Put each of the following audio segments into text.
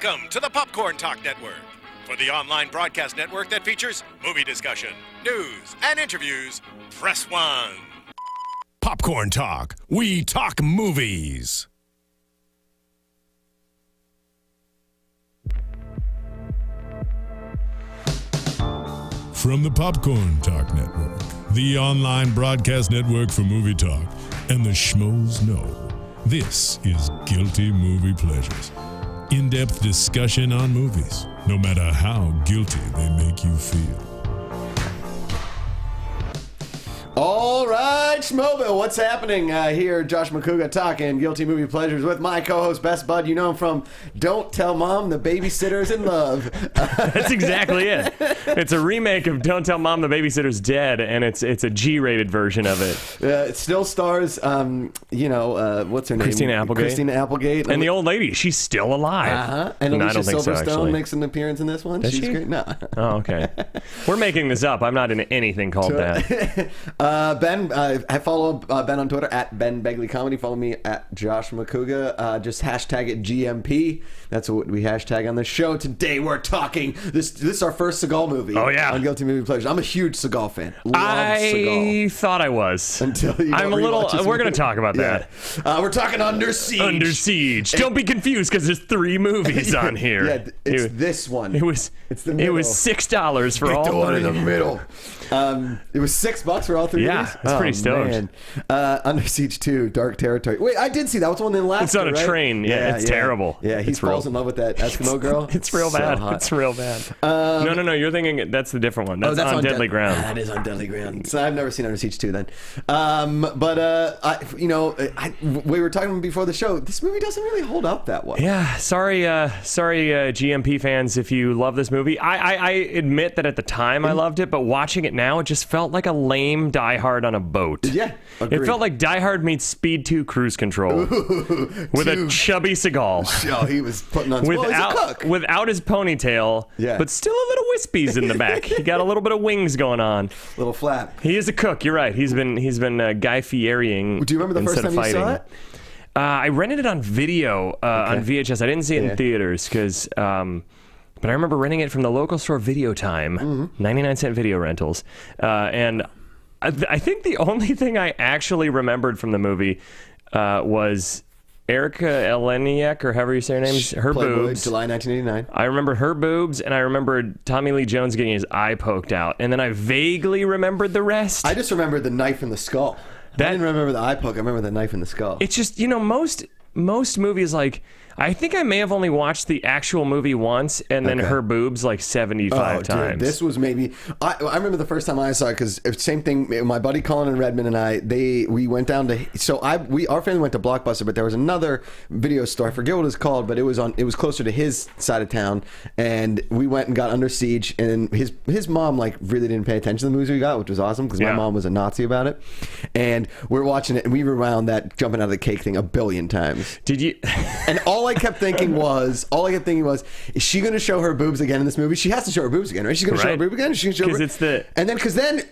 Welcome to the Popcorn Talk Network, for the online broadcast network that features movie discussion, news, and interviews. Press 1. Popcorn Talk. We talk movies. From the Popcorn Talk Network, the online broadcast network for movie talk, and the schmoes know, this is Guilty Movie Pleasures. In-depth discussion on movies, no matter how guilty they make you feel. All right, Schmobile, what's happening here? Josh Macuga talking Guilty Movie Pleasures with my co-host, Best Bud. You know him from Don't Tell Mom, The Babysitter's in Love. That's exactly it. It's a remake of Don't Tell Mom, The Babysitter's Dead, and it's a G-rated version of it. It still stars, what's her name? Christina Applegate. And the old lady, she's still alive. Uh-huh. And Alicia Silverstone makes an appearance in this one. Does She's she? great. No. Oh, okay. We're making this up. I'm not in anything called that. Ben, I follow Ben on Twitter at Ben Begley Comedy. Follow me at Josh Macuga. Just hashtag it GMP. That's what we hashtag on the show. Today we're talking. This is our first Seagal movie. Oh yeah, on Guilty Movie Pleasures. I'm a huge Seagal fan. I thought I was until you. I'm a little. We're going to talk about that. We're talking Under Siege. Under Siege. Don't be confused because there's 3 movies on here. Yeah, it's this one. It's the middle. It was $6 for all. The one in the middle. It was $6 for all 3 movies. Yeah, that's pretty stoked. Under Siege 2, Dark Territory. Wait, I did see that. Was the one in Alaska, It's on a train. Yeah, it's terrible. Yeah, he falls in love with that Eskimo girl. It's real bad. It's real bad. No. You're thinking that's the different one. That's on Deadly Ground. That is on Deadly Ground. So I've never seen Under Siege 2 then. We were talking before the show. This movie doesn't really hold up that well. Yeah, sorry, GMP fans, if you love this movie. I admit that at the time I loved it, but watching it now, it just felt like a lame Die Hard on a boat. Yeah, agreed. It felt like Die Hard meets Speed 2 Cruise Control. With a chubby Seagal. Oh, he was putting on... He's a cook. Without his ponytail, but still a little wispies in the back. He got a little bit of wings going on. Little flap. He is a cook, you're right. He's been Guy Fieriing. Do you remember the first time you saw it? I rented it on video, on VHS. I didn't see it in theaters because... but I remember renting it from the local store Video Time, 99-cent video rentals. And I think the only thing I actually remembered from the movie was Erica Eleniak, or however you say her name, her Playboy, boobs. July 1989. I remember her boobs, and I remembered Tommy Lee Jones getting his eye poked out. And then I vaguely remembered the rest. I just remembered the knife in the skull. I didn't remember the eye poke. I remember the knife in the skull. It's just, most movies, like... I think I may have only watched the actual movie once, and then her boobs like 75 times. Dude, this was maybe... I remember the first time I saw it, because same thing, my buddy Colin and Redmond and I, we went down to... So our family went to Blockbuster, but there was another video store, I forget what it was called, but it was closer to his side of town, and we went and got Under Siege, and his mom like really didn't pay attention to the movies we got, which was awesome, because my mom was a Nazi about it, and we're watching it, and we rewound that jumping out of the cake thing 1 billion times. Did you... And all I kept thinking was, is she going to show her boobs again in this movie? She has to show her boobs again, right? She's going to show her boobs again? She's going to show her... Because then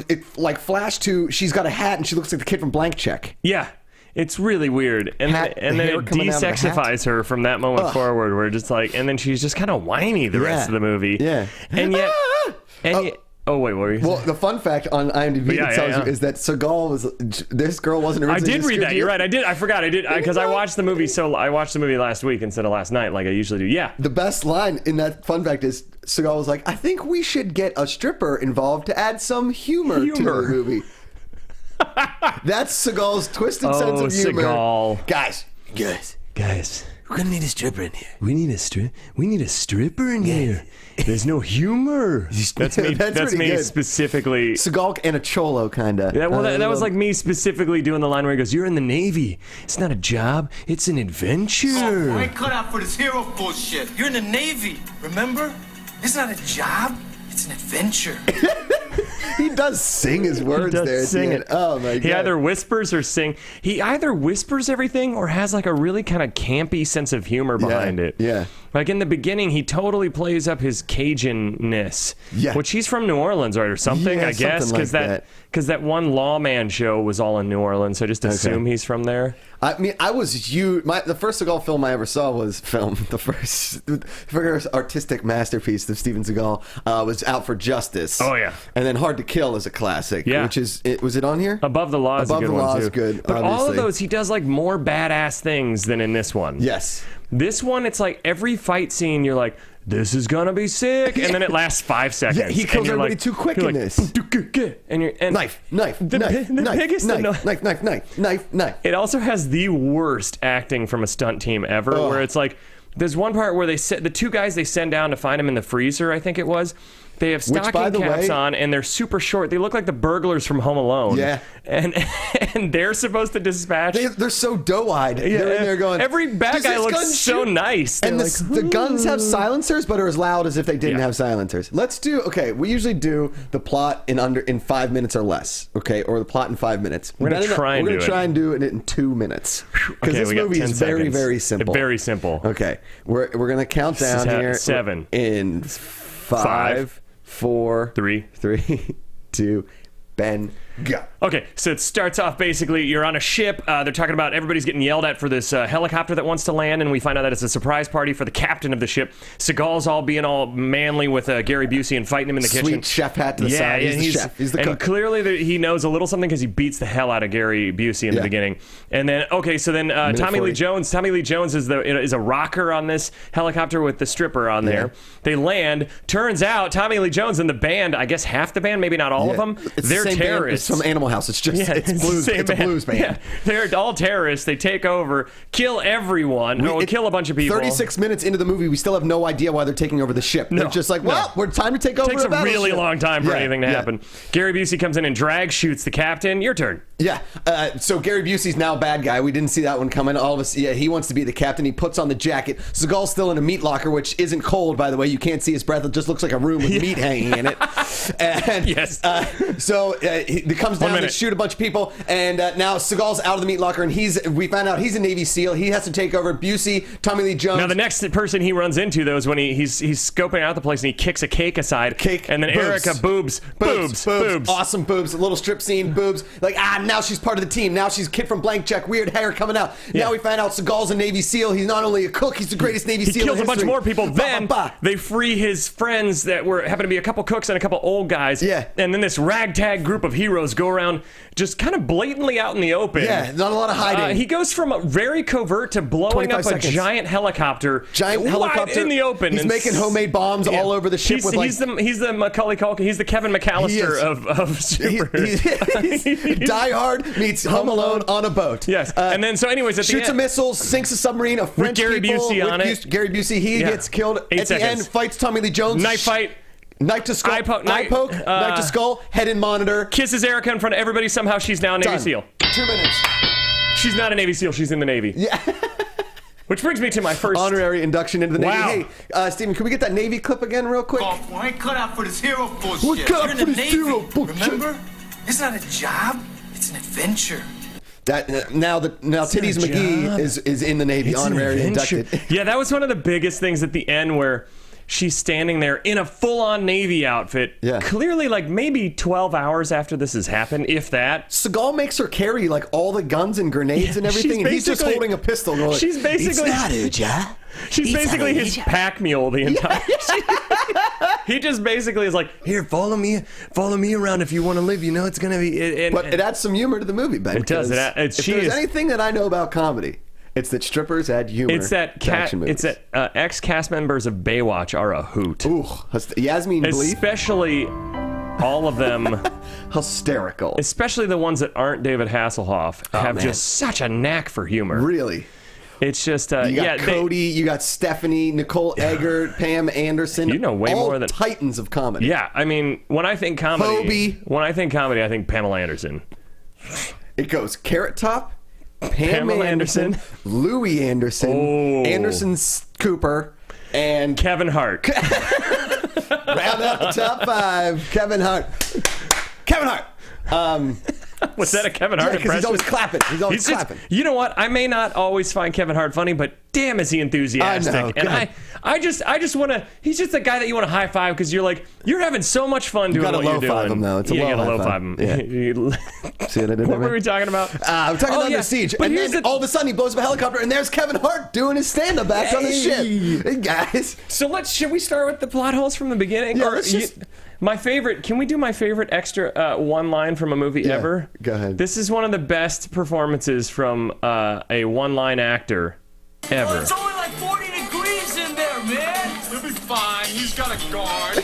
it like flashed to, she's got a hat and she looks like the kid from Blank Check. Yeah. It's really weird. And then it desexifies her from that moment forward, where just like, and then she's just kind of whiny the rest of the movie. Yeah. And yet... Oh, wait, what were you saying? Well, the fun fact on IMDb tells you is that Seagal this girl wasn't originally... I did read that. You're right. I forgot. Because I watched the movie last week instead of last night, like I usually do. Yeah. The best line in that fun fact is Seagal was like, I think we should get a stripper involved to add some humor. To the movie. That's Seagal's twisted sense of humor. Seagal. Guys. We're gonna need a stripper in here. We need a stripper in here. There's no humor. That's me specifically. Seagal and a cholo, kind of. Yeah, well, that was like me specifically doing the line where he goes, "You're in the Navy. It's not a job. It's an adventure." Oh, I ain't cut out for this hero bullshit. You're in the Navy, remember? It's not a job. It's an adventure. He does sing his words there. Sing it. Oh my god. He either whispers or sing. He either whispers everything or has like a really kind of campy sense of humor behind it. Yeah. Like in the beginning, he totally plays up his Cajun-ness. Yeah. Which he's from New Orleans or something, Yeah, I guess. something like Because that one Lawman show was all in New Orleans, so I just assume he's from there. I mean, I was huge. The first Seagal film I ever saw was the first artistic masterpiece of Steven Seagal was Out for Justice. Oh, yeah. And then Hard to Kill is a classic. Yeah. Was it on here? Above the Law is a Above good the one, Law too. is good, But all of obviously. those, he does like more badass things than in this one. Yes. This one, it's like every fight scene, you're like, this is gonna be sick, and then it lasts 5 seconds. Yeah, he kills and you're everybody like, too quick you're in like, this. And you're and Knife. the biggest It also has the worst acting from a stunt team ever, where it's like there's one part where the two guys they send down to find him in the freezer, I think it was. They have by stocking the caps way- on, and they're super short. They look like the burglars from Home Alone. Yeah. And they're supposed to dispatch. They're so doe-eyed. They're in there going. Every bad "Does guy this looks gun so shoot?" nice. And They're the guns have silencers, but are as loud as if they didn't Yeah. have silencers. Let's do. Okay, we usually do the plot in 5 minutes or less. Okay, or the plot in 5 minutes. We're gonna try and do it. try and do it in 2 minutes because Okay, this we got movie 10 is very seconds. very simple. Very simple. Okay, we're gonna count This is down here. 7. In 5, 4, 3, 2, Ben, go. Okay, so it starts off basically you're on a ship. They're talking about everybody's getting yelled at for this helicopter that wants to land, and we find out that it's a surprise party for the captain of the ship. Seagal's all being all manly with Gary Busey and fighting him in the kitchen. Sweet chef hat to the side. He's the chef. He's the and cook. clearly he knows a little something because he beats the hell out of Gary Busey in the beginning. And then Tommy Lee 40. Jones. Tommy Lee Jones is a rocker on this helicopter with the stripper on there. They land. Turns out Tommy Lee Jones and the band, I guess half the band, maybe not all of them, It's they're the same band. terrorists. It's from Animal House. It's just it's blues. the same It's a blues band. Yeah, they're all terrorists. They take over, kill everyone, kill a bunch of people. 36 minutes into the movie, we still have no idea why they're taking over the ship. No, They're just like, well, we're time to take over. It takes a a really battleship. long time for Yeah, anything to yeah. happen. Gary Busey comes in and drag shoots the captain. Your turn. Yeah. So Gary Busey's now a bad guy. We didn't see that one coming. All of us. Yeah, he wants to be the captain. He puts on the jacket. Seagal's still in a meat locker, which isn't cold, by the way. You can't see his breath. It just looks like a room with meat hanging in it. And, Yes. So he comes down to shoot a bunch of people, and now Seagal's out of the meat locker, and we found out he's a Navy SEAL. He has to take over. Busey, Tommy Lee Jones. Now the next person he runs into though is when he's scoping out the place and he kicks a cake aside. And then boobs. Erica boobs. Awesome boobs. A little strip scene, boobs. Like, now she's part of the team. Now she's a kid from Blank Check, weird hair coming out. Yeah. Now we find out Seagal's a Navy SEAL. He's not only a cook, he's the greatest Navy He SEAL kills in a bunch history. more people. Then Bah. they free his friends that happen to be a couple cooks and a couple old guys. Yeah. And then this ragtag group of heroes go around just kind of blatantly out in the open. Yeah, not a lot of hiding. He goes from very covert to blowing 25 up seconds. a giant helicopter. Giant wide helicopter in the open. He's And making homemade bombs all over the ship. He's the Macaulay Culkin. He's the Kevin McAllister of Super. He's Die Hard meets Home Alone on a boat. Yes. And then, so anyways, at Shoots the a end, missile, sinks a submarine, a French Gary people Busey with on it. Gary Busey, he Yeah. gets killed. 8 At the seconds. end, fights Tommy Lee Jones. Knife fight. Knife to skull. Eye poke, knife to skull. Head in monitor. Kisses Erica in front of everybody. Somehow she's now a Navy Done. SEAL. 2 minutes. She's not a Navy SEAL. She's in the Navy. Yeah. Which brings me to my first Honorary induction into the Wow. Navy. Hey, Steven, can we get that Navy clip again real quick? Golf, well, I ain't cut out for this hero bullshit. We're cut out You're in for the this Navy, hero bullshit. remember? It's not a job, it's an adventure. That now Titties a McGee job. is in the Navy, It's an honorary adventure. inducted. Yeah, that was one of the biggest things at the end where she's standing there in a full-on Navy outfit. Yeah. Clearly, like maybe 12 hours after this has happened, if that. Seagal makes her carry like all the guns and grenades and everything, and he's just basically- holding a pistol. Going, she's basically- it's not a job. She's basically his pack mule the entire. He just basically is like, here, follow me around if you want to live. You know, it's gonna be. But it adds some humor to the movie, Ben. It does. If She there's is- anything that I know about comedy, it's that strippers add humor. It's that to action movies. ex-cast members of Baywatch are a hoot. Ooh, Yasmin Bleeth, Especially all of them. hysterical. Especially the ones that aren't David Hasselhoff have man. just such a knack for humor. Really. It's just You got Cody, you got Stephanie, Nicole Eggert, Pam Anderson. You know way all more than- titans of comedy. Yeah, I mean, when I think comedy, Hobie. I think Pamela Anderson. It goes Carrot Top, Pamela Anderson. Louis Anderson, Oh. Anderson Cooper, and Kevin Hart. round out the top 5. Kevin Hart. Was that a Kevin Hart because impression? he's always clapping. He's always clapping. You know what? I may not always find Kevin Hart funny, but damn, is he enthusiastic? I know, and God. I just want to. He's just the guy that you want to high five because you're like, you're having so much fun doing what you're doing. You gotta low five him though. It's a you low gotta high low five. five him. Yeah. See what I did What there, were we talking about? I'm talking about the siege, But and here's then all of a sudden he blows up a helicopter, and there's Kevin Hart doing his stand-up act on the ship. Hey guys, So should we start with the plot holes from the beginning? Yeah, Or let's just- my favorite. Can we do my favorite extra one line from a movie ever? go ahead. This is one of the best performances from a one-line actor ever. It's only like 40 degrees in there, man. He'll be fine. He's got a guard.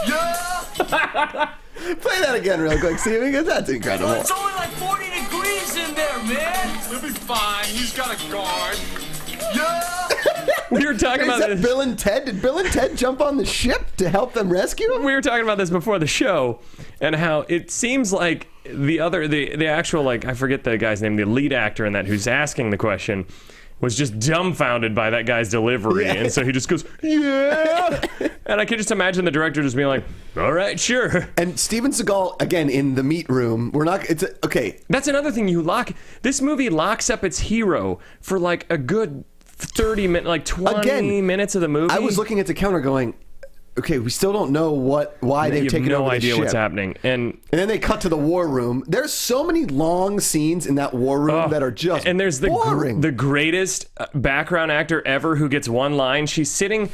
Yeah. play that again real quick, see because that's incredible. It's only like 40 degrees in there, man. He'll be fine. He's got a guard. Yeah. We were talking Is about that this. Bill and Ted? Did Bill and Ted jump on the ship to help them rescue him? We were talking about this before the show, and how it seems like the actual, like, I forget the guy's name, the lead actor in that who's asking the question, was just dumbfounded by that guy's delivery, and so he just goes, yeah. And I can just imagine the director just being like, all right, sure. And Steven Seagal again in the meat room. We're not. It's okay. That's another thing this movie locks up its hero for like a good 30 minutes, like 20 minutes of the movie. I was looking at the counter going, okay, we still don't know why they've taken no over the idea ship. what's happening. And then they cut to the war room. There's so many long scenes in that war room that are just and there's boring. the greatest background actor ever who gets one line. She's sitting,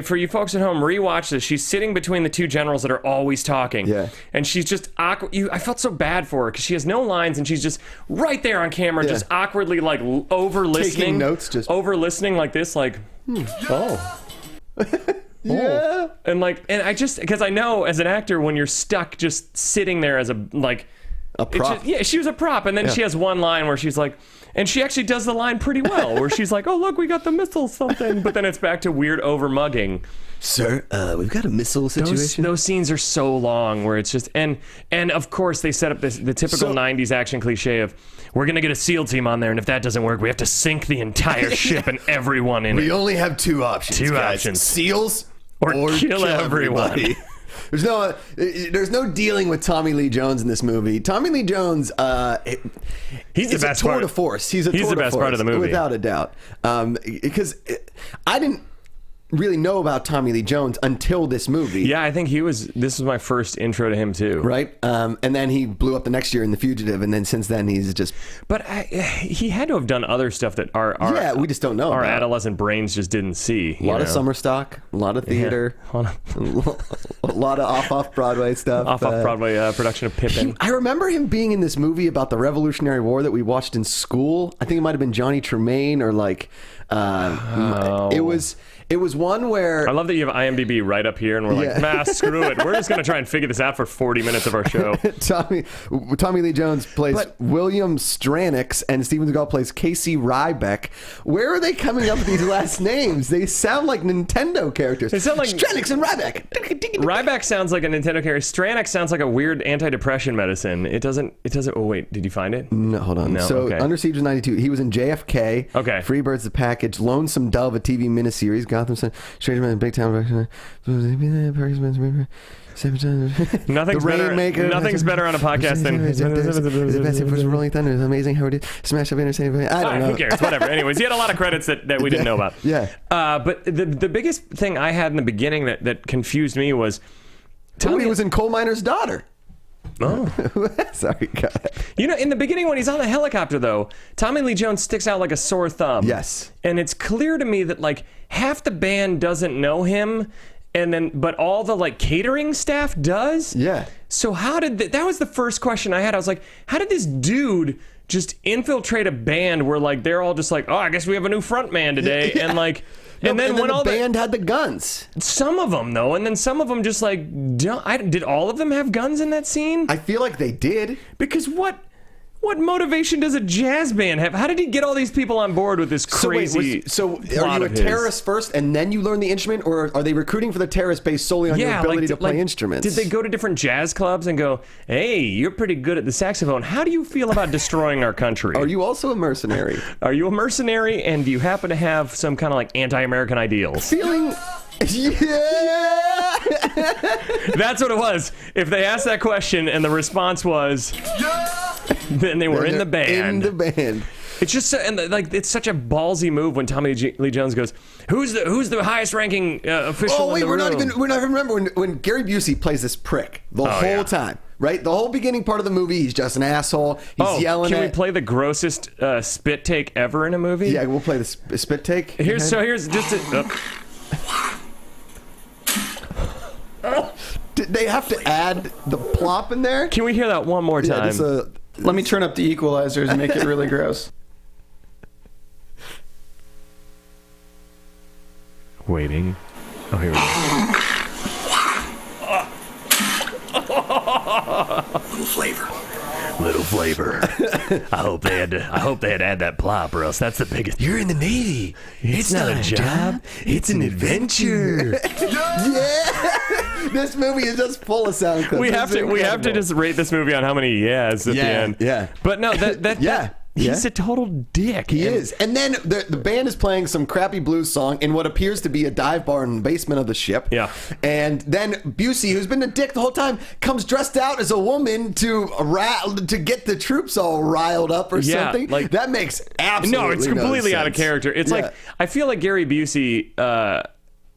for you folks at home, rewatch this. She's sitting between the two generals that are always talking. Yeah. And she's just awkward. I felt so bad for her because she has no lines and she's just right there on camera, just awkwardly like over listening. Taking notes, just over listening like this, like, oh. Yeah. And I just, because I know as an actor, when you're stuck just sitting there as a prop. she was a prop. And then she has one line where she's like, and she actually does the line pretty well, where she's like, oh, look, we got the missile something. But then it's back to weird over mugging. Sir, we've got a missile situation. Those scenes are so long where it's just, and of course they set up the typical 90s action cliche of, we're going to get a SEAL team on there, and if that doesn't work, we have to sink the entire ship and everyone in it. We only have two options. Two guys. options. SEALs or kill everyone. everybody. There's no dealing with Tommy Lee Jones in this movie. Tommy Lee Jones, he's the best tour part. de force. He's the best part of the movie, without a doubt. Because I didn't really know about Tommy Lee Jones until this movie. Yeah, I think this was my first intro to him too. Right? And then he blew up the next year in The Fugitive, and then since then he's just... But he had to have done other stuff that we just don't know our about. adolescent brains just didn't see. A lot of summer stock, a lot of theater, a lot of off Broadway stuff. Off Broadway production of Pippin. I remember him being in this movie about the Revolutionary War that we watched in school. I think it might have been Johnny Tremaine or like... It was one where... I love that you have IMDb right up here, and we're like, nah, screw it. We're just going to try and figure this out for 40 minutes of our show. Tommy Lee Jones plays William Stranix, and Steven Seagal plays Casey Ryback. Where are they coming up with these last names? They sound like Nintendo characters. They sound like... Stranix and Ryback. Ryback sounds like a Nintendo character. Stranix sounds like a weird anti-depression medicine. It doesn't... Oh, wait. Did you find it? No, hold on. No, so, okay. Under Siege was 92. He was in JFK. Okay. Freebird's the Package. Lonesome Dove, a TV miniseries. Gotham City. Stranger Man, Big Town. Nothing's better on a podcast than the best for Rolling Thunder. It's amazing how it is. Smash Up Entertainment. I don't know. Who cares? Whatever. Anyways, he had a lot of credits that we didn't know about. Yeah. But the biggest thing I had in the beginning that confused me was Tommy was in Coal Miner's Daughter. Oh. Sorry, God. You know, in the beginning when he's on the helicopter, though, Tommy Lee Jones sticks out like a sore thumb. Yes. And it's clear to me that, like, half the band doesn't know him, but all the, like, catering staff does. Yeah. So how did... that was the first question I had. I was like, how did this dude just infiltrate a band where, like, they're all just like, oh, I guess we have a new front man today. Yeah. And, like... And then when the band had the guns. Some of them, though, and then some of them just like... did all of them have guns in that scene? I feel like they did. Because what motivation does a jazz band have? How did he get all these people on board with this crazy So are you a terrorist first and then you learn the instrument? Or are they recruiting for the terrorist based solely on your ability to play instruments? Did they go to different jazz clubs and go, hey, you're pretty good at the saxophone. How do you feel about destroying our country? Are you also a mercenary? Are you a mercenary, and do you happen to have some kind of like anti-American ideals? Feeling... Yeah! That's what it was. If they asked that question and the response was... Yeah! Then they were in the band. In the band. It's just it's such a ballsy move when Tommy Lee Jones goes, "Who's the highest ranking official?" Oh wait, in the room? we're not even remember when Gary Busey plays this prick the whole time. Right, the whole beginning part of the movie, he's just an asshole. He's yelling. Can we play the grossest spit take ever in a movie? Yeah, we'll play the spit take. Here's just Did they have to add the plop in there? Can we hear that one more time? Let me turn up the equalizers and make it really gross. Waiting. Oh, here we go. Little flavor. I hope they had to add that plop, or else that's the biggest. You're in the Navy. It's not a job. It's an adventure. Yeah. This movie is just full of sound clips. We have to just rate this movie on how many yeahs at the end. Yeah. But no, he's a total dick. He is. And then the band is playing some crappy blues song in what appears to be a dive bar in the basement of the ship. Yeah. And then Busey, who's been a dick the whole time, comes dressed out as a woman to get the troops all riled up or something. Like, that makes absolutely no, it's completely out of character. It's like, I feel like Gary Busey,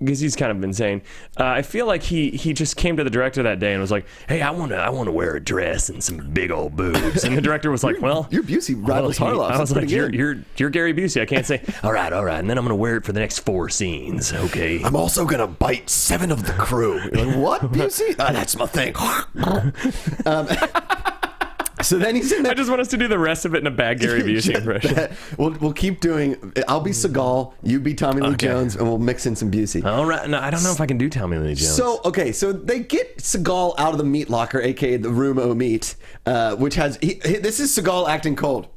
because he's kind of insane. I feel like he just came to the director that day and was like, "Hey, I want to wear a dress and some big old boobs." And the director was like, "Well, you're Busey rivals Harloff." I was like, "You're Gary Busey. I can't say all right, and then I'm gonna wear it for the next 4 scenes." Okay. I'm also gonna bite 7 of the crew. You're like, what, Busey? That's my thing. So then he's in there. I just want us to do the rest of it in a bad Gary Busey impression. We'll keep doing. I'll be Seagal, you be Tommy Lee Jones, and we'll mix in some Busey. All right. No, I don't know if I can do Tommy Lee Jones. So they get Seagal out of the meat locker, aka the room o' meat, which has this is Seagal acting cold.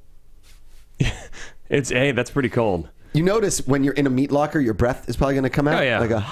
That's pretty cold. You notice when you're in a meat locker, your breath is probably going to come out. Oh yeah. Like a.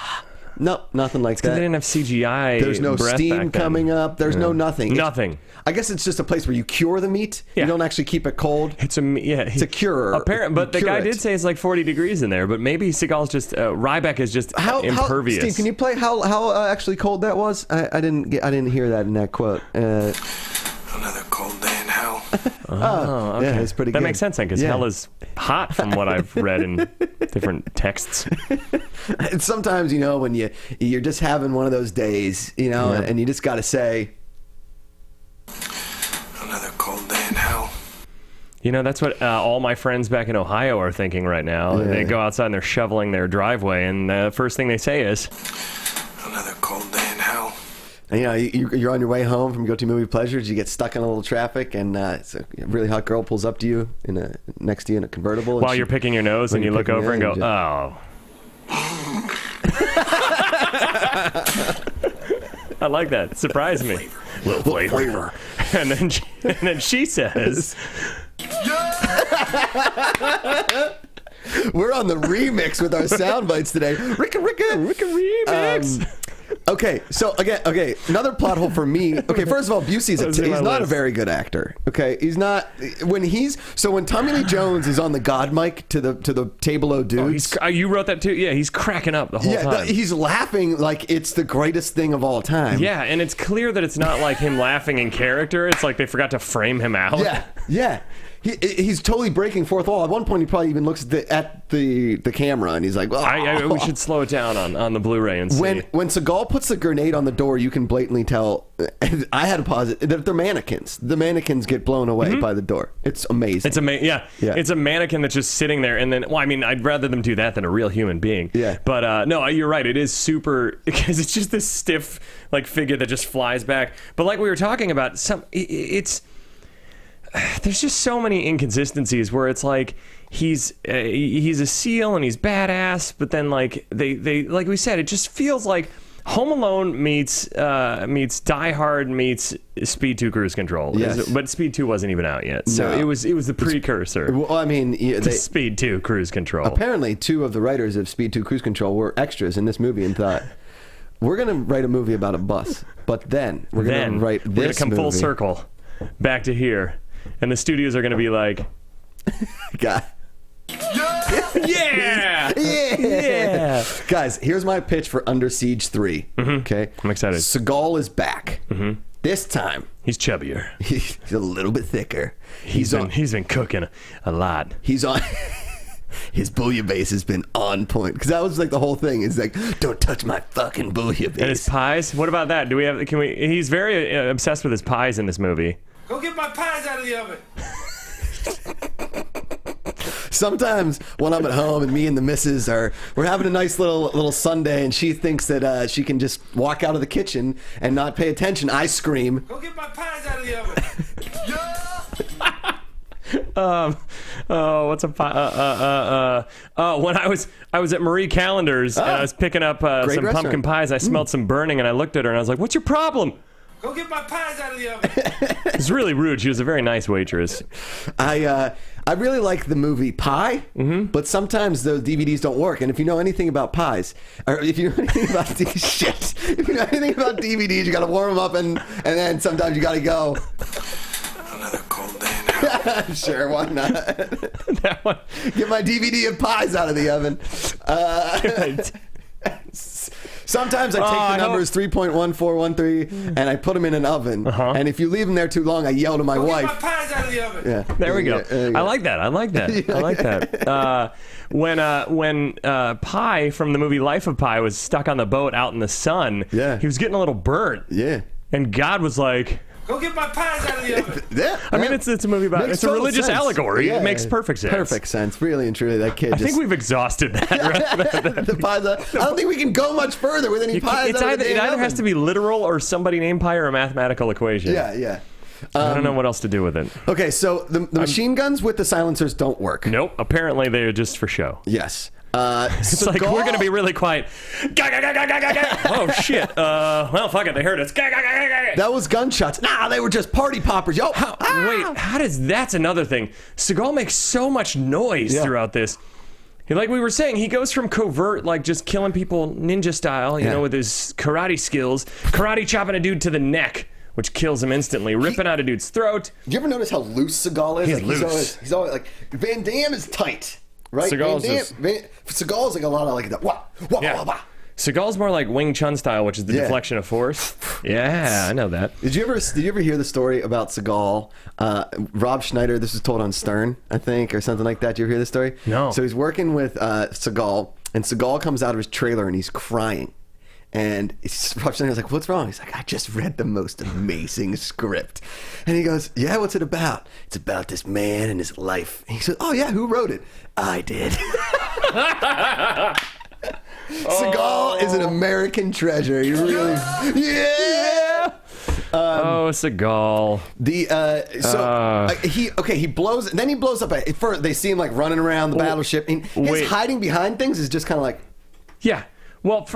Nope, nothing like that. They didn't have CGI. There's no steam coming up. There's no nothing. Nothing. I guess it's just a place where you cure the meat. Yeah. You don't actually keep it cold. It's a cure. Apparently, but the guy did say it's like 40 degrees in there. But maybe Seagal's just Ryback is just impervious. Steve, can you play how actually cold that was? I didn't hear that in that quote. Another cold day in hell. Oh, okay. Yeah, it's pretty good. That makes sense then, because hell is hot from what I've read in different texts. And sometimes, when you're just having one of those days, and you just got to say, another cold day in hell. That's what all my friends back in Ohio are thinking right now. Yeah. They go outside and they're shoveling their driveway, and the first thing they say is, another cold day in hell. And, you're on your way home from Go To Movie Pleasures. You get stuck in a little traffic, and it's a really hot girl pulls up to you next to you in a convertible. While you're picking your nose, and you look over and go, "Oh." I like that. Surprise me. Little flavor. And then she says, "We're on the remix with our sound bites today." Ricka remix. Another plot hole for me. Okay, first of all, Busey's he's not a very good actor. Okay, he's not when Tommy Lee Jones is on the God mic to the table o' dudes. You wrote that too? Yeah, he's cracking up the whole time. He's laughing like it's the greatest thing of all time. Yeah, and it's clear that it's not like him laughing in character. It's like they forgot to frame him out. Yeah. He's totally breaking fourth wall. At one point, he probably even looks at the camera and he's like, "Oh." We should slow it down on the Blu-ray and see. When Seagal puts the grenade on the door, you can blatantly tell. I had to pause it. That they're mannequins. The mannequins get blown away by the door. It's amazing. It's It's a mannequin that's just sitting there, and then I'd rather them do that than a real human being. Yeah. But no, you're right. It is super because it's just this stiff figure that just flies back. But like we were talking about, there's just so many inconsistencies where it's like he's a SEAL and he's badass, but then they like we said, it just feels like Home Alone meets Die Hard meets Speed 2 Cruise Control. Yes. But Speed 2 wasn't even out yet, so it was the precursor. To Speed 2 Cruise Control. Apparently, 2 of the writers of Speed 2 Cruise Control were extras in this movie and thought, we're going to write a movie about a bus, but then we're going to write this movie. We're going to come full circle back to here. And the studios are going to be like, God. Yeah! Guys, here's my pitch for Under Siege 3. Mm-hmm. Okay? I'm excited. Seagal is back. Mm-hmm. This time, He's chubbier. he's a little bit thicker. He's been cooking a lot. He's on. His bouillabaisse has been on point because that was like the whole thing. It's like, don't touch my fucking bouillabaisse. And his pies. What about that? He's very obsessed with his pies in this movie. Go get my pies out of the oven. Sometimes when I'm at home and me and the missus we're having a nice little Sunday and she thinks that she can just walk out of the kitchen and not pay attention, I scream, Go get my pies out of the oven. What's a pie? When I was at Marie Callender's and I was picking up some restaurant. pumpkin pies, I smelled some burning and I looked at her and I was like, "What's your problem?" Go get my pies out of the oven. It's really rude. She was a very nice waitress. I really like the movie Pie, but sometimes those DVDs don't work. And if you know anything about pies, or if you know anything about if you know anything about DVDs, you got to warm them up, and then sometimes you got to go. Another cold day now. Sure, why not? That one. Get my DVD of pies out of the oven. Sometimes I take the numbers 3.1413 and I put them in an oven. And if you leave them there too long, I yell to my Go wife. get my pies out of the oven. Yeah. There we go. There you go. I like that. I like that. When Pi from the movie Life of Pi was stuck on the boat out in the sun, he was getting a little burnt. Yeah. And God was like, Go get my pies out of the oven. Yeah. I mean, it's a movie about, Makes it's a total religious sense. allegory. Yeah. It makes perfect sense. Perfect sense. Really and truly, that kid I think we've exhausted that. Right? the pies. I don't think we can go much further with any pies. It either has to be literal or somebody named Pi or a mathematical equation. Yeah. I don't know what else to do with it. Okay, so the machine guns with the silencers don't work. Nope. Apparently, they're just for show. Yes. It's like, we're going to be really quiet. Oh, shit. Well, fuck it. They heard us. That was gunshots. They were just party poppers. Yo. Wait, that's another thing. Seagal makes so much noise throughout this. Like we were saying, he goes from covert, like just killing people ninja style, you know, with his karate skills, karate chopping a dude to the neck, which kills him instantly, ripping out a dude's throat. Do you ever notice how loose Seagal is? He's loose. He's always like, Van Damme is tight. Right? Seagal's Seagal's like a lot of like the wah. Seagal's more like Wing Chun style, which is the deflection of force. Yeah, I know that. Did you ever hear the story about Seagal? Rob Schneider, this was told on Stern, I think, or something like that. Did you ever hear this story? No. So he's working with Seagal, and Seagal comes out of his trailer and he's crying. And Rob Schneider's like, "What's wrong?" He's like, "I just read the most amazing script." And he goes, "Yeah, what's it about?" "It's about this man and his life." And he said, "Oh yeah, who wrote it?" "I did." Seagal is an American treasure. He really, yeah. Seagal. He blows. Then he blows up. First, they see him like running around the battleship. And his hiding behind things is just kind of like, yeah. Well,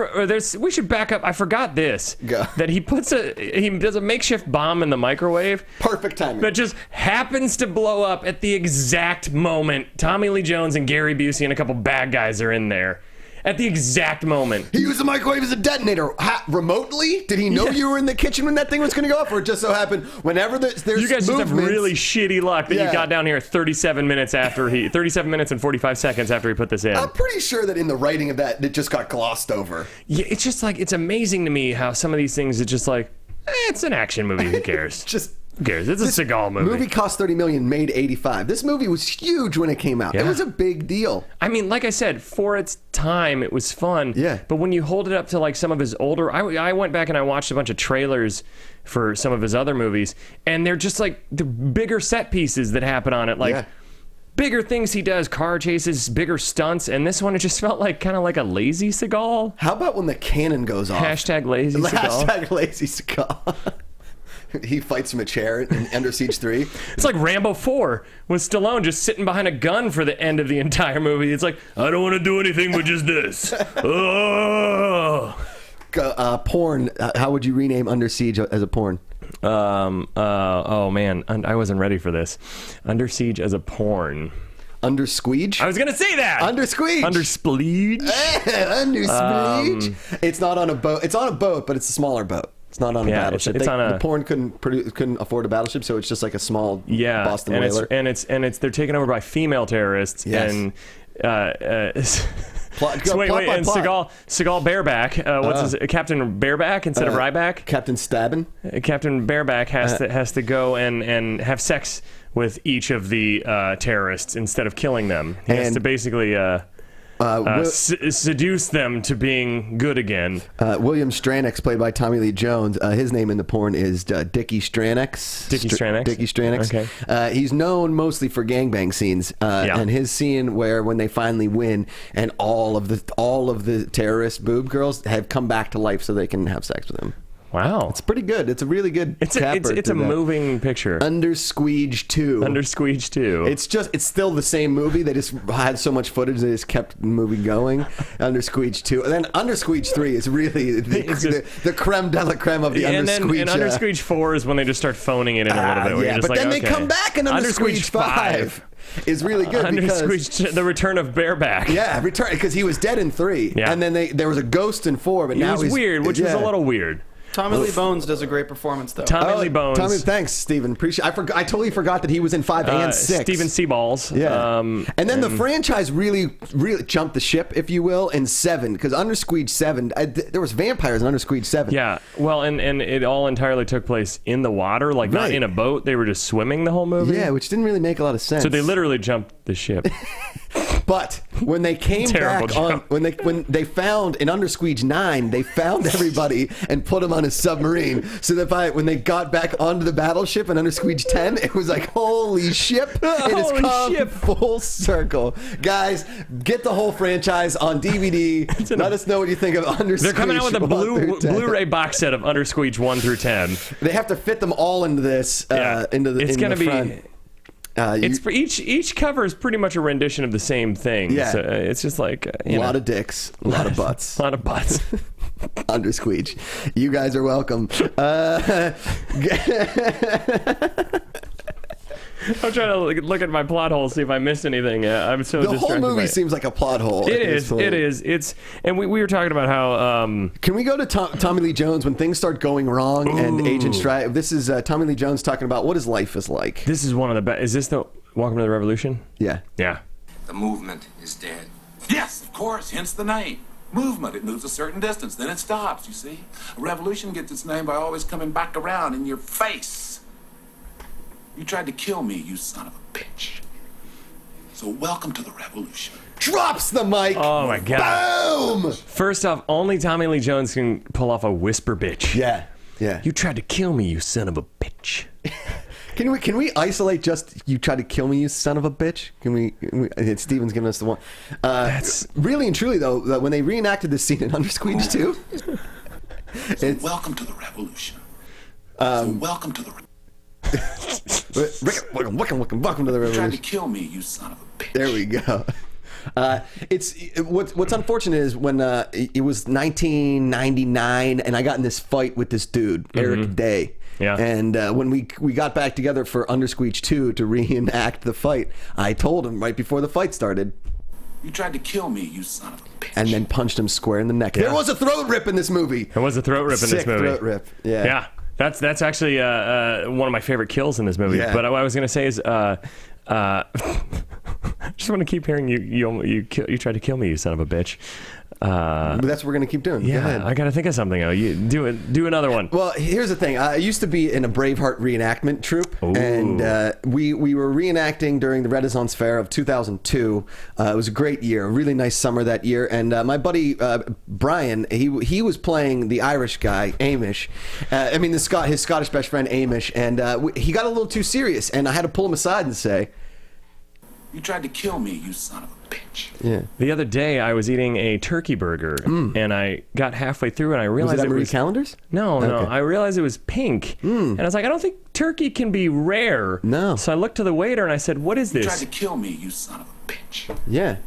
we should back up. I forgot this. Go. That he does a makeshift bomb in the microwave. Perfect timing. That just happens to blow up at the exact moment Tommy Lee Jones and Gary Busey and a couple bad guys are in there. At the exact moment. He used the microwave as a detonator. Remotely? Did he know you were in the kitchen when that thing was going to go off? Or it just so happened whenever there's You guys just have really shitty luck that you got down here 37 minutes and 45 seconds after he put this in. I'm pretty sure that in the writing of that, it just got glossed over. Yeah, it's just like, it's amazing to me how some of these things, it's just like, it's an action movie. Who cares? Who cares? It's a Seagal movie. Movie cost $30 million, made $85. This movie was huge when it came out. Yeah. It was a big deal. I mean, like I said, for its time, it was fun. Yeah. But when you hold it up to like some of his older, I went back and I watched a bunch of trailers for some of his other movies, and they're just like the bigger set pieces that happen on it, like bigger things he does, car chases, bigger stunts, and this one it just felt like kind of like a lazy Seagal. How about when the cannon goes off? Hashtag lazy Seagal. Hashtag lazy Seagal. He fights from a chair in Under Siege 3. It's like Rambo 4 with Stallone just sitting behind a gun for the end of the entire movie. It's like, I don't want to do anything but just this. Porn. How would you rename Under Siege as a porn? Oh man, I wasn't ready for this. Under Siege as a porn. Under Squeege? I was gonna say that. Under Squeege. Under Spleege. Under Squeege. It's not on a boat. It's on a boat, but it's a smaller boat. It's not on a battleship. The porn couldn't afford a battleship, so it's just like a small Boston whaler. And they're taken over by female terrorists. Yes. And So wait, and Seagal Bareback. What's his Captain Bareback instead of Ryback? Captain Stabbin. Captain Bareback has to go and have sex with each of the terrorists instead of killing them. He has to basically seduce them to being good again. William Stranix, played by Tommy Lee Jones, his name in the porn is Dickie Stranix. Dickie Stranix. Okay. He's known mostly for gangbang scenes, and his scene when they finally win and all of the terrorist boob girls have come back to life so they can have sex with him. Wow, it's pretty good. It's a really good. It's a moving picture. Under Squeege 2. It's still the same movie. They just had so much footage. They just kept the movie going. Under Squeege 2, and then Under Squeege 3 is really the creme de la creme of the Under Squeege. And Under Squeege 4 is when they just start phoning it in a little bit. Yeah, but then they come back in Under Squeege 5. Is really good because the return of Bareback. Yeah, because he was dead in 3, and then there was a ghost in 4, but now he's weird, which was a little weird. Tommy Lee Bones does a great performance, though. Tommy Lee Bones. Thanks, Steven. Appreciate. I totally forgot that he was in 5 and 6. Steven Seagal. Yeah. And then the franchise really jumped the ship, if you will, in 7, because Under Squeege 7, there was vampires in Under Squeege 7. Yeah. Well, and it all entirely took place in the water, like not in a boat. They were just swimming the whole movie. Yeah, which didn't really make a lot of sense. So they literally jumped the ship. But when they came back on, when they found in Under Squeege 9, they found everybody and put them on a submarine. So that when they got back onto the battleship in Under Squeege 10, it was like, holy ship! It has come full circle, guys. Get the whole franchise on DVD. Let us know what you think of Under Squeege. They're coming out with a Blu-ray box set of Under Squeege 1 through 10. They have to fit them all into this. It's going to be. Front. Each cover is pretty much a rendition of the same thing. Yeah. So it's just like a lot of dicks, a lot of butts. A lot of butts. Under Squeege. You guys are welcome. I'm trying to look at my plot hole, see if I missed anything. I'm so the whole movie seems like a plot hole. It is. And we were talking about how. Can we go to Tommy Lee Jones when things start going wrong and Agent Strike? This is Tommy Lee Jones talking about what his life is like. This is one of the best. Is this the Welcome to the Revolution? Yeah. Yeah. The movement is dead. Yes, of course, hence the name. Movement, it moves a certain distance, then it stops, you see. A revolution gets its name by always coming back around in your face. You tried to kill me, you son of a bitch. So welcome to the revolution. Drops the mic. Oh my God. Boom! First off, only Tommy Lee Jones can pull off a whisper bitch. Yeah. You tried to kill me, you son of a bitch. Can we isolate just you tried to kill me, you son of a bitch? Can we Steven's giving us the one. That's really and truly though, when they reenacted this scene in Under Squeege 2. So welcome to the revolution. Welcome to the welcome to the revolution. You tried to kill me, you son of a bitch. There we go. What's unfortunate is when it was 1999 and I got in this fight with this dude, Eric Day. Yeah. And when we got back together for Under Squeege 2 to reenact the fight, I told him right before the fight started, you tried to kill me, you son of a bitch. And then punched him square in the neck. Yeah. There was a throat rip in this movie. There was a throat rip in this movie. Throat rip. Yeah. Yeah. That's actually one of my favorite kills in this movie. Yeah. But what I was going to say is, I just want to keep hearing you tried to kill me, you son of a bitch. But that's what we're going to keep doing. Yeah, Go ahead. I got to think of something. You do another one. Well, here's the thing. I used to be in a Braveheart reenactment troupe, and we were reenacting during the Renaissance Fair of 2002. It was a great year, a really nice summer that year. And my buddy Brian, he was playing the Irish guy, Amish. His Scottish best friend, Amish, and he got a little too serious, and I had to pull him aside and say, you tried to kill me, you son of a bitch. Yeah. The other day, I was eating a turkey burger, and I got halfway through, and I realized was it Marie Callender's? No. I realized it was pink, and I was like, I don't think turkey can be rare. No. So I looked to the waiter, and I said, "What is this?" You tried to kill me, you son of a bitch. Yeah.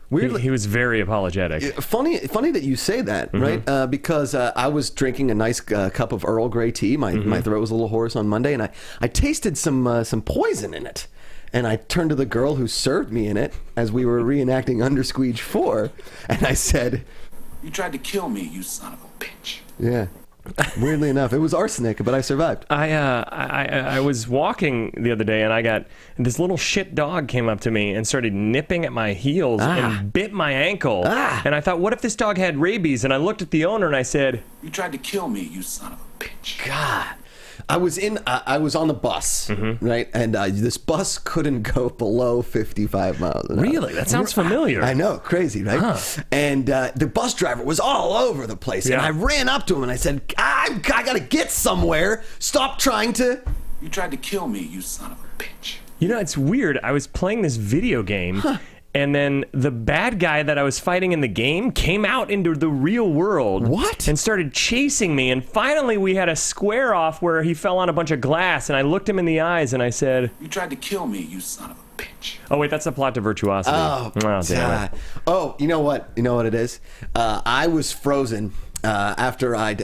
Weirdly, he was very apologetic. Funny that you say that, right? Because I was drinking a nice cup of Earl Grey tea. My throat was a little hoarse on Monday, and I tasted some poison in it. And I turned to the girl who served me in it as we were reenacting Under Squeege 4, and I said, you tried to kill me, you son of a bitch. Yeah. Weirdly enough, it was arsenic, but I survived. I was walking the other day, and this little shit dog came up to me and started nipping at my heels and bit my ankle. And I thought, what if this dog had rabies? And I looked at the owner and I said, You tried to kill me, you son of a bitch. God. I was on the bus, right? And this bus couldn't go below 55 miles an hour. Really? That sounds familiar. I know, crazy, right? Huh. And the bus driver was all over the place. And I ran up to him and I said, I got to get somewhere. Stop trying to... You tried to kill me, you son of a bitch. You know, it's weird. I was playing this video game... And then the bad guy that I was fighting in the game came out into the real world. What? And started chasing me. And finally we had a square off where he fell on a bunch of glass. And I looked him in the eyes and I said... You tried to kill me, you son of a bitch. Oh, wait, that's the plot to Virtuosity. Oh, damn it. Oh, you know what? You know what it is? I was frozen after I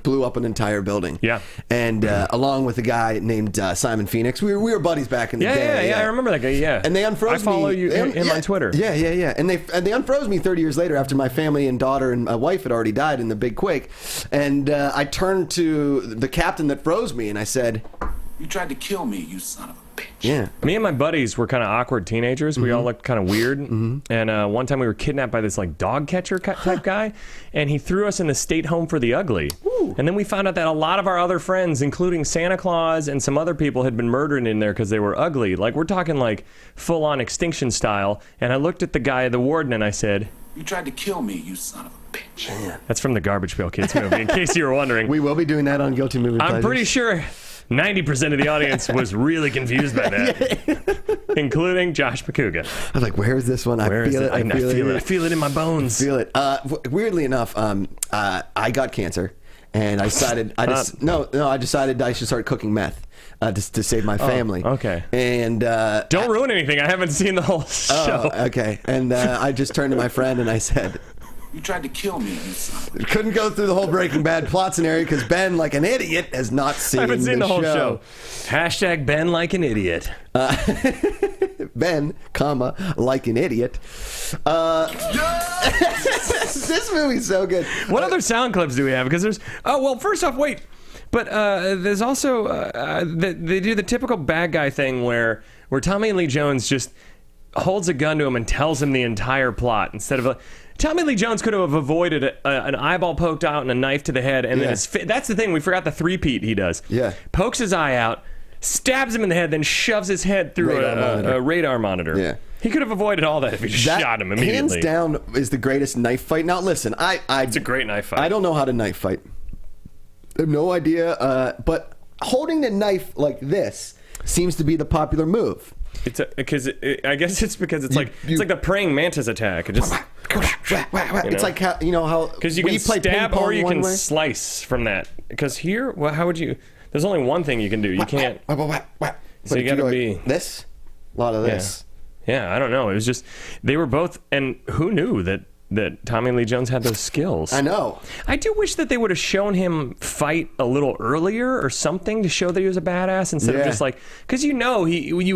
blew up an entire building. Yeah. And along with a guy named Simon Phoenix. We were buddies back in the day. Yeah, I remember that guy, yeah. And they unfroze me. I follow him on Twitter. Yeah. And they unfroze me 30 years later after my family and daughter and my wife had already died in the big quake. And I turned to the captain that froze me and I said... You tried to kill me, you son of a bitch. Yeah. Me and my buddies were kind of awkward teenagers. We all looked kind of weird. And one time we were kidnapped by this like dog catcher type guy, and he threw us in the state home for the ugly. Ooh. And then we found out that a lot of our other friends, including Santa Claus and some other people, had been murdered in there because they were ugly. Like we're talking like full-on Extinction style. And I looked at the guy, the warden, and I said, You tried to kill me, you son of a bitch. Yeah. That's from the Garbage Pail Kids movie, in case you were wondering. We will be doing that on Guilty Movie Pleasures. I'm pretty sure 90% of the audience was really confused by that, including Josh Macuga. I was like, "Where is this one? I feel it. I feel it in my bones. I feel it." Weirdly enough, I got cancer, and I decided I decided I should start cooking meth to save my family. Okay. And don't ruin anything. I haven't seen the whole show. Okay. And I just turned to my friend and I said, You tried to kill me, you son. Couldn't go through the whole Breaking Bad plot scenario because Ben, like an idiot, has not seen I haven't seen the whole show. Hashtag Ben like an idiot. Ben, like an idiot. This movie's so good. What other sound clips do we have? Because there's... Oh, well, first off, wait. But there's also... they do the typical bad guy thing where Tommy Lee Jones just holds a gun to him and tells him the entire plot instead of... Tommy Lee Jones could have avoided an eyeball poked out and a knife to the head, and then that's the thing. We forgot the three-peat he does. Yeah. Pokes his eye out, stabs him in the head, then shoves his head through a radar monitor. Yeah. He could have avoided all that if he just shot him immediately. Hands down is the greatest knife fight. Now listen, it's a great knife fight. I don't know how to knife fight. I have no idea. But holding the knife like this seems to be the popular move. I guess it's because it's like the praying mantis attack. It just it's like how because you can stab or you can slice from that. Because here, well, how would you? There's only one thing you can do. You can't. So you got to be this. A lot of this. Yeah, I don't know. It was just they were both, and who knew that Tommy Lee Jones had those skills. I know. I do wish that they would have shown him fight a little earlier or something to show that he was a badass instead of just like, because you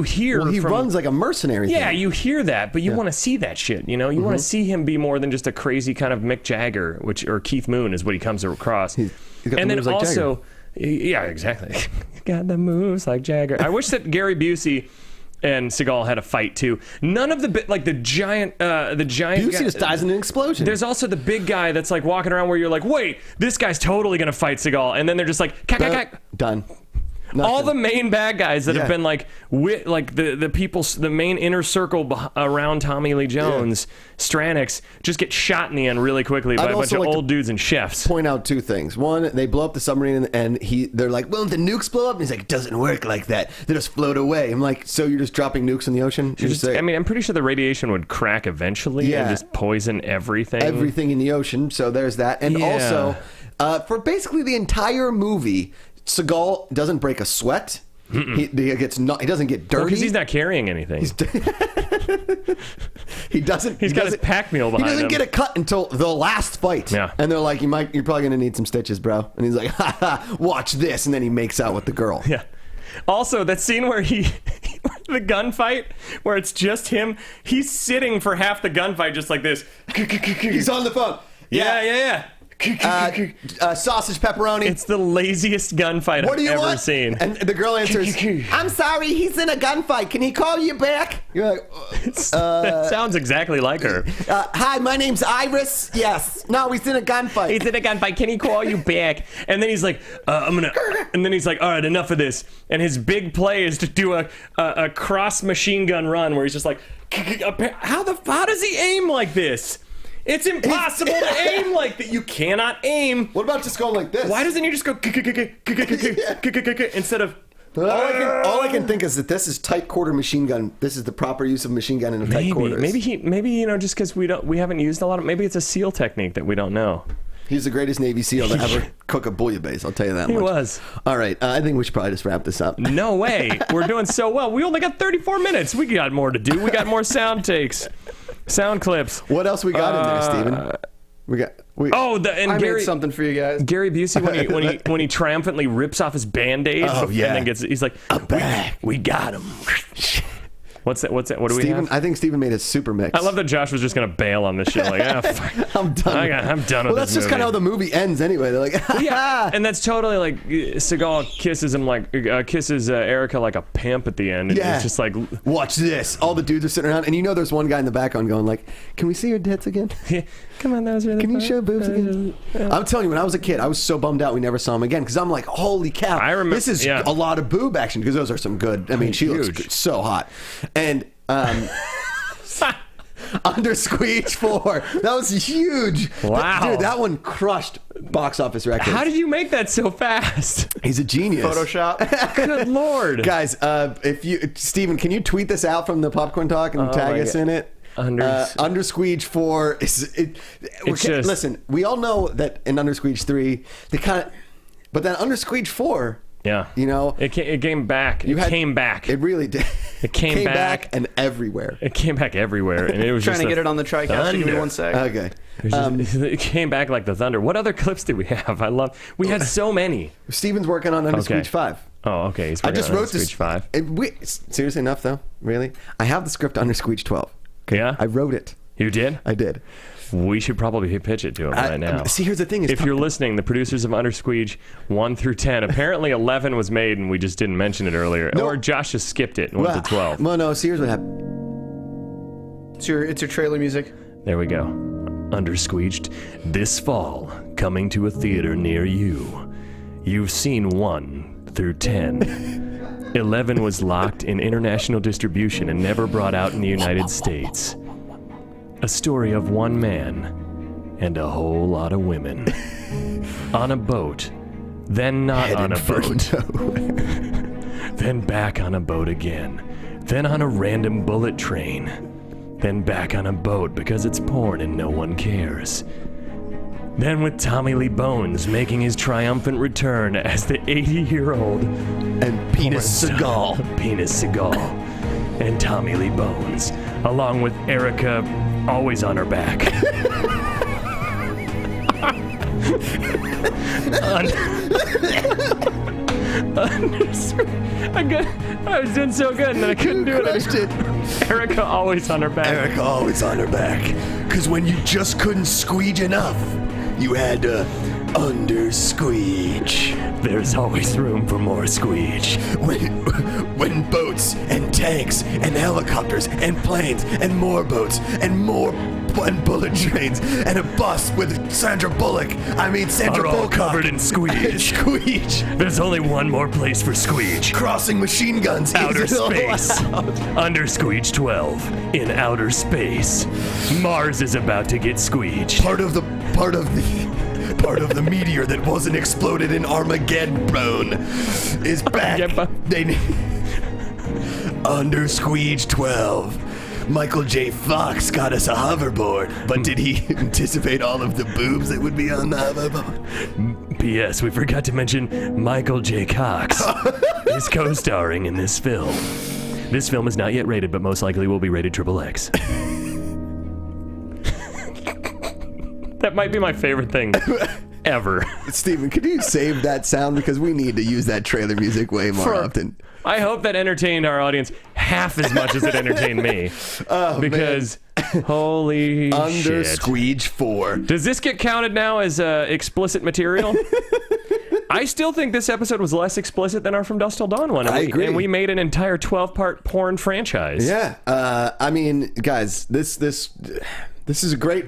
hear he runs like a mercenary. Yeah, you hear that, but you want to see that shit. You know, you want to see him be more than just a crazy kind of Mick Jagger, or Keith Moon is what he comes across. He's got and the then moves like also, Jagger. Yeah, exactly. Got the moves like Jagger. I wish that Gary Busey and Seagal had a fight too. None of the the giant Busey guy, just dies in an explosion. There's also the big guy that's like walking around where you're like, wait, this guy's totally gonna fight Seagal, and then they're just like, done. Nothing. All the main bad guys that have been the people, the main inner circle around Tommy Lee Jones, Stranix, just get shot in the end really quickly by a bunch of old dudes and chefs. Point out two things. One, they blow up the submarine and they're like, well, the nukes blow up? And he's like, it doesn't work like that. They just float away. I'm like, so you're just dropping nukes in the ocean? I'm pretty sure the radiation would crack eventually and just poison everything. Everything in the ocean. So there's that. And also, for basically the entire movie, Seagal doesn't break a sweat. He doesn't get dirty because he's not carrying anything. He doesn't. He's got his pack mule behind him. He doesn't get a cut until the last fight. Yeah. And they're like, you're probably gonna need some stitches, bro. And he's like, ha ha, watch this. And then he makes out with the girl. Yeah. Also, that scene where the gunfight, where it's just him, he's sitting for half the gunfight just like this. He's on the phone. Yeah. Sausage pepperoni. It's the laziest gunfight I've ever seen. And the girl answers, I'm sorry, he's in a gunfight. Can he call you back? You're like, that sounds exactly like her. Hi, my name's Iris. Yes. No, he's in a gunfight. He's in a gunfight. Can he call you back? And then he's like, and then he's like, all right, enough of this. And his big play is to do a cross machine gun run where he's just like, how does he aim like this? It's impossible to aim like that. You cannot aim. What about just going like this? Why doesn't he just go instead of... All I can think is that this is tight quarter machine gun. This is the proper use of machine gun in a tight quarters. Maybe you know, just because we haven't used a lot of... Maybe it's a SEAL technique that we don't know. He's the greatest Navy SEAL to ever cook a bouillabaisse, I'll tell you that much. He was. All right, I think we should probably just wrap this up. No way. We're doing so well. We only got 34 minutes. We got more to do. We got more sound takes. Sound clips. What else we got in there, Steven? I made something for you guys. Gary Busey when he triumphantly rips off his Band-Aid and then he's like, I'm back. We got him. What's that? What do we have? I think Steven made a super mix. I love that Josh was just going to bail on this shit. Like, fuck. I'm done. I'm done with this. Well, that's just kind of how the movie ends anyway. They're like, yeah, and that's totally like Seagal kisses Erica like a pimp at the end. And it's just like, watch this. All the dudes are sitting around, and you know there's one guy in the background going like, can we see your tits again? Come on, that was really Can fun. you show boobs again? I'm telling you, when I was a kid, I was so bummed out we never saw him again because I'm like, holy cow, I remember, this is a lot of boob action because those are some good. I mean, she looks good, so hot. And Under Squeege 4, that was huge. Wow, dude, that one crushed box office records. How did you make that so fast? He's a genius. Photoshop. Good lord, guys. Steven, can you tweet this out from the Popcorn Talk and tag us in it? Under Squeege 4 listen, we all know that in Under Squeege 3 but then Under Squeege 4, you know, it came back. It came back. It really did. It came back and everywhere. It came back everywhere, and it was trying to get it on the TriCast. Give me 1 sec. Okay. It came back like the thunder. What other clips did we have? We had so many. Steven's working on Under Squeege 5. Oh, okay. He's I just wrote this. Squeege 5. Seriously enough, though, really, I have the script Under Squeege 12. Okay? Yeah, I wrote it. You did? I did. We should probably pitch it to him right now. See, here's the thing: if you're listening, the producers of Under Squeege 1 through 10, apparently 11 was made, and we just didn't mention it earlier, or Josh just skipped it and went to 12. Well, no. See, here's what happened. It's your trailer music. There we go. Under Squeeged this fall, coming to a theater near you. You've seen 1 through 10. 11 was locked in international distribution and never brought out in the United States. A story of one man and a whole lot of women. On a boat, then not on a boat. Then back on a boat again. Then on a random bullet train. Then back on a boat because it's porn and no one cares. Then with Tommy Lee Bones making his triumphant return as the 80-year-old and Penis Seagal. Penis Seagal. And Tommy Lee Bones, along with Erica, always on her back. I was doing so good, and then I couldn't do it. Erica always on her back. Erica always on her back. Because when you just couldn't squeege enough, you had to under-squeege. There's always room for more squeege. When boats and tanks and helicopters and planes and more boats and more and bullet trains and a bus with Sandra Bullock. Sandra Bullock. All covered in squeege. Squeege. There's only one more place for squeege. Crossing machine guns. Outer space. Under Squeege 12. In outer space. Mars is about to get squeeged. Part of the meteor that wasn't exploded in Armageddon is back. Under Squeege 12. Michael J. Fox got us a hoverboard, but did he anticipate all of the boobs that would be on the hoverboard? P.S. We forgot to mention Michael J. Cox is co-starring in this film. This film is not yet rated, but most likely will be rated XXX. That might be my favorite thing ever. Steven, could you save that sound? Because we need to use that trailer music way more often. I hope that entertained our audience half as much as it entertained me. Oh, because Holy Under shit. Squeege 4. Does this get counted now as explicit material? I still think this episode was less explicit than our From Dusk Till Dawn one. I agree. And we made an entire 12-part porn franchise. Yeah. I mean, guys, this is a great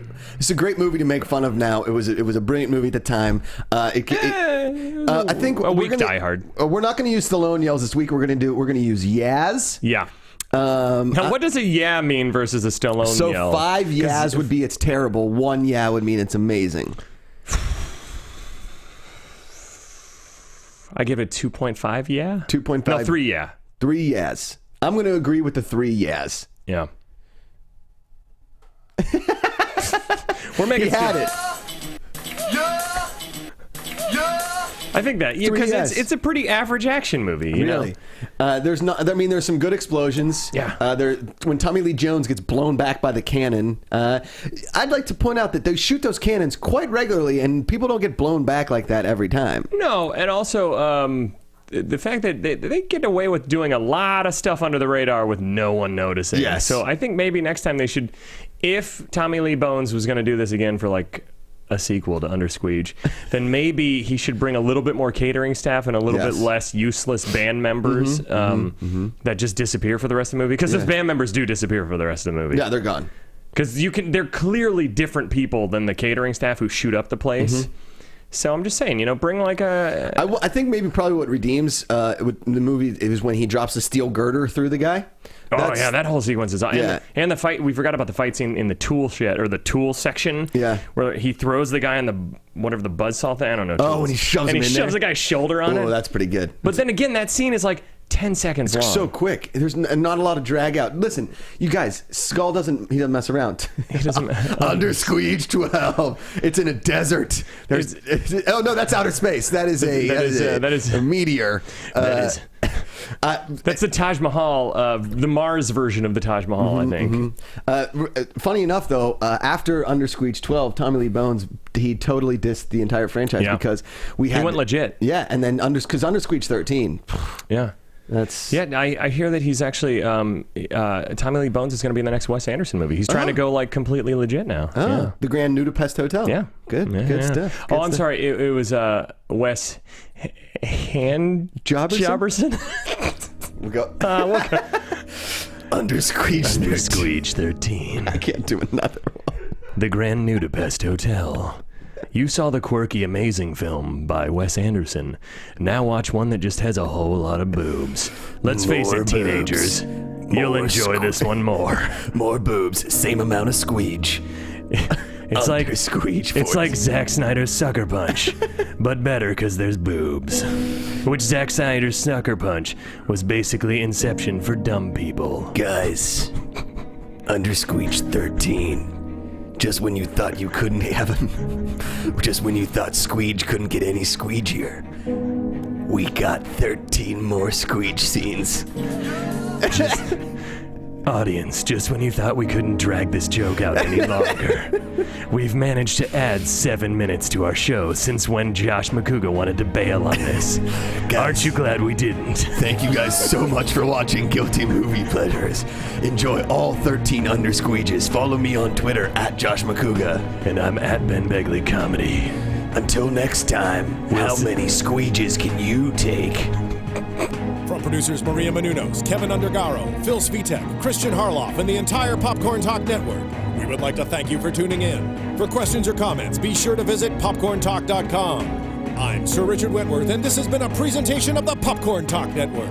movie to make fun of now. It was a brilliant movie at the time. I think a weak Die Hard. We're not going to use Stallone yells this week. We're going to use Yaz. Yeah. Now, what does a yeah mean versus a Stallone yell? 5 yeahs would be it's terrible. 1 yeah would mean it's amazing. I give it 2.5 yeah? 2.5. No, 3 yeah. 3 yeahs. I'm going to agree with the 3 yeahs. Yeah. We're making He had it. I think that because it's a pretty average action movie. You know? There's some good explosions. Yeah. When Tommy Lee Jones gets blown back by the cannon, I'd like to point out that they shoot those cannons quite regularly, and people don't get blown back like that every time. No, and also the fact that they get away with doing a lot of stuff under the radar with no one noticing. Yes. So I think maybe next time they should, if Tommy Lee Bones was going to do this again for like a sequel to Under Squeege, then maybe he should bring a little bit more catering staff and a little bit less useless band members that just disappear for the rest of the movie. Because those band members do disappear for the rest of the movie. Yeah, they're gone. Because they're clearly different people than the catering staff who shoot up the place. So I'm just saying, bring like a... I think maybe probably what redeems the movie is when he drops the steel girder through the guy. Yeah, that whole sequence is... Yeah. And the fight, we forgot about the fight scene in the tool shed, or the tool section. Yeah. Where he throws the guy on the, whatever the buzzsaw thing, I don't know. Oh, and he shoves him in there. And he shoves the guy's shoulder on it. Oh, that's pretty good. But then again, that scene is like 10 seconds long. So quick. There's not a lot of drag out. Listen, you guys, Skull doesn't mess around. He doesn't... Under Squeege 12. It's in a desert. Oh, no, that's outer space. That is a meteor. That is... That's the Taj Mahal, the Mars version of the Taj Mahal, I think. Funny enough, though, after Under Squeege 12, Tommy Lee Bones, he totally dissed the entire franchise because he went legit. Yeah, and then Under Squeege 13. Yeah. That's... Yeah, I hear that he's actually Tommy Lee Bones is going to be in the next Wes Anderson movie. He's trying to go like completely legit now. Oh, yeah. The Grand Budapest Hotel. Yeah, good stuff. I'm sorry, it was Wes Jobberson. We'll go. Under Squeege 13. I can't do another one. The Grand Budapest Hotel. You saw the quirky, amazing film by Wes Anderson. Now watch one that just has a whole lot of boobs. Let's face it, teenagers. You'll enjoy this one more. More boobs, same amount of squeege. It's like Squeege. It's like Zack Snyder's Sucker Punch, but better because there's boobs. Which Zack Snyder's Sucker Punch was basically Inception for dumb people. Guys, Under Squeege 13. Just when you thought you couldn't have him, just when you thought Squeege couldn't get any squeegier, we got 13 more Squeege scenes. Audience, just when you thought we couldn't drag this joke out any longer, we've managed to add 7 minutes to our show since when Josh Macuga wanted to bail on this. Guys, aren't you glad we didn't? Thank you guys so much for watching Guilty Movie Pleasures. Enjoy all 13 Under Squeeges. Follow me on Twitter at Josh Macuga. And I'm at Ben Begley Comedy. Until next time, how many squeeges can you take? From producers Maria Menounos, Kevin Undergaro, Phil Svitek, Christian Harloff, and the entire Popcorn Talk Network, we would like to thank you for tuning in. For questions or comments, be sure to visit popcorntalk.com. I'm Sir Richard Wentworth, and this has been a presentation of the Popcorn Talk Network.